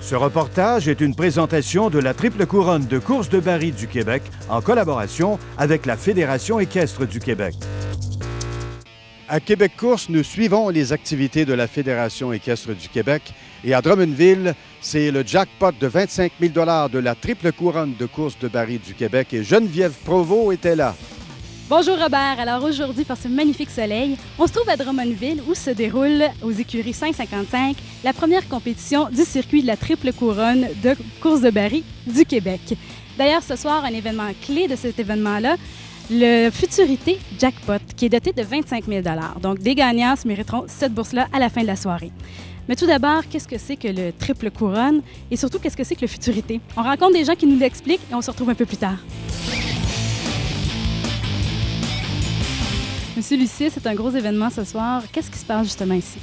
Ce reportage est une présentation de la Triple Couronne de course de baril du Québec en collaboration avec la Fédération équestre du Québec. À Québec Course, nous suivons les activités de la Fédération équestre du Québec et à Drummondville, c'est le jackpot de 25 000 $ de la Triple Couronne de course de baril du Québec et Geneviève Provost était là. Bonjour Robert, alors aujourd'hui, par ce magnifique soleil, on se trouve à Drummondville où se déroule aux écuries 555 la première compétition du circuit de la Triple Couronne de course de baril du Québec. D'ailleurs, ce soir, un événement clé de cet événement-là, le Futurité Jackpot, qui est doté de 25 000 $. Donc, des gagnants se mériteront cette bourse-là à la fin de la soirée. Mais tout d'abord, qu'est-ce que c'est que le Triple Couronne et surtout, qu'est-ce que c'est que le Futurité? On rencontre des gens qui nous l'expliquent et on se retrouve un peu plus tard. Monsieur Lucier, c'est un gros événement ce soir. Qu'est-ce qui se passe justement ici?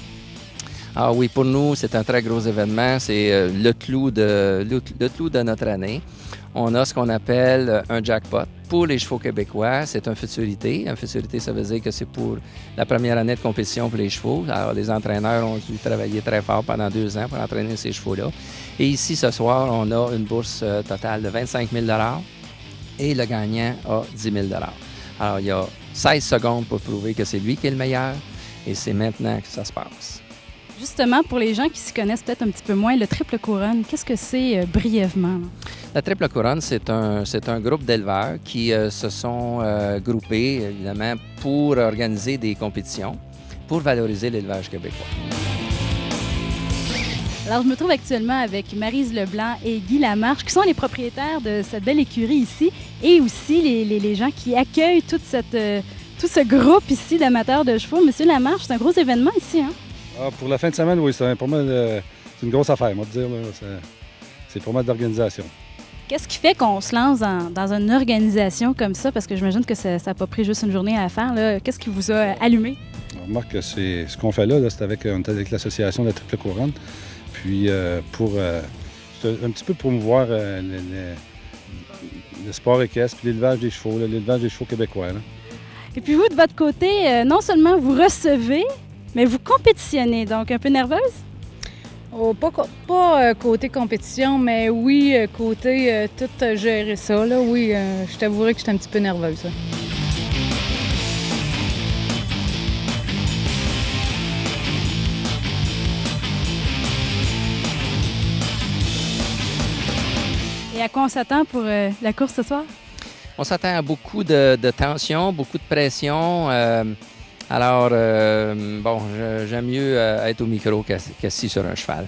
Ah oui, pour nous, c'est un très gros événement. C'est le clou de notre année. On a ce qu'on appelle un jackpot. Pour les chevaux québécois, c'est un futurité. Un futurité, ça veut dire que c'est pour la première année de compétition pour les chevaux. Alors, les entraîneurs ont dû travailler très fort pendant 2 ans pour entraîner ces chevaux-là. Et ici, ce soir, on a une bourse totale de 25 000 $ et le gagnant a 10 000 $. Alors, il y a 16 secondes pour prouver que c'est lui qui est le meilleur et c'est maintenant que ça se passe. Justement, pour les gens qui s'y connaissent peut-être un petit peu moins, le Triple Couronne, qu'est-ce que c'est brièvement? La Triple Couronne, c'est un groupe d'éleveurs qui se sont groupés, évidemment, pour organiser des compétitions, pour valoriser l'élevage québécois. Alors, je me trouve actuellement avec Maryse Leblanc et Guy Lamarche, qui sont les propriétaires de cette belle écurie ici, et aussi les gens qui accueillent tout ce groupe ici d'amateurs de chevaux. Monsieur Lamarche, c'est un gros événement ici, hein? Ah, pour la fin de semaine, oui, pour moi, c'est une grosse affaire, moi, de dire. C'est pour moi de l'organisation. Qu'est-ce qui fait qu'on se lance dans une organisation comme ça? Parce que j'imagine que ça n'a pas pris juste une journée à faire, là. Qu'est-ce qui vous a allumé? On remarque que c'est ce qu'on fait là, c'est avec l'association de la Triple Couronne. Puis, c'est un petit peu promouvoir le sport équestre, puis l'élevage des chevaux, l'élevage des chevaux québécois. Là. Et puis vous, de votre côté, non seulement vous recevez, mais vous compétitionnez. Donc, un peu nerveuse? Oh, pas côté compétition, mais oui, côté tout gérer ça. Là, oui, je t'avouerai que j'étais un petit peu nerveuse. Là. Et à quoi on s'attend pour la course ce soir? On s'attend à beaucoup de tension, beaucoup de pression. Alors, j'aime mieux être au micro qu'assis sur un cheval.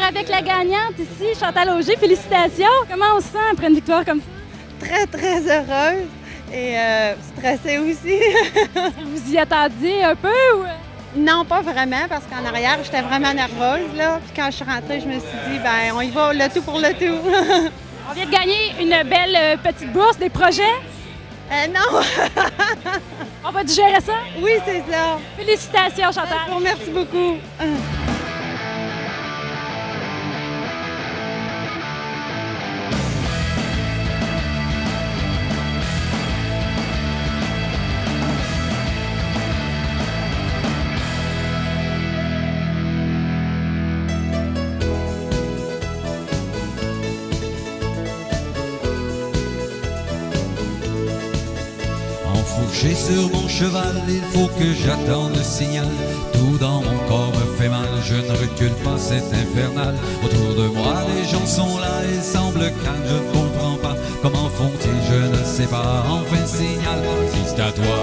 Alors, avec la gagnante ici, Chantal Auger, félicitations. Comment on se sent après une victoire comme ça? Très, très heureuse et stressée aussi. Vous y attendiez un peu ou... Non, pas vraiment, parce qu'en arrière, j'étais vraiment nerveuse, là. Puis quand je suis rentrée, je me suis dit, ben on y va, le tout pour le tout. On vient de gagner une belle petite bourse, des projets. Non! On va digérer ça? Oui, c'est ça. Félicitations, Chantal. Je vous remercie beaucoup. Enfourché sur mon cheval, il faut que j'attende le signal. Tout dans mon corps me fait mal, je ne recule pas, c'est infernal. Autour de moi, les gens sont là, ils semblent calmes, je ne comprends pas. Comment font-ils, je ne sais pas. Enfin le signal, si c'est à toi.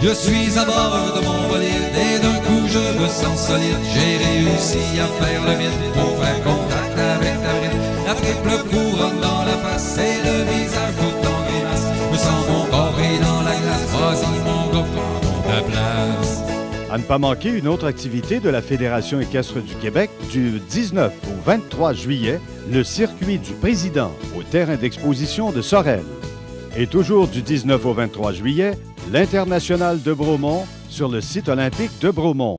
Je suis à bord de mon bolide et d'un coup je me sens solide. J'ai réussi à faire le vide pour faire contact avec ta bride. La triple couronne dans la face et le visage tout en grimace. Je sens mon corps et dans la glace. Vas-y mon gars, prends ta place. À ne pas manquer une autre activité de la Fédération équestre du Québec du 19 au 23 juillet, le circuit du président au terrain d'exposition de Sorel. Et toujours du 19 au 23 juillet, l'International de Bromont sur le site olympique de Bromont.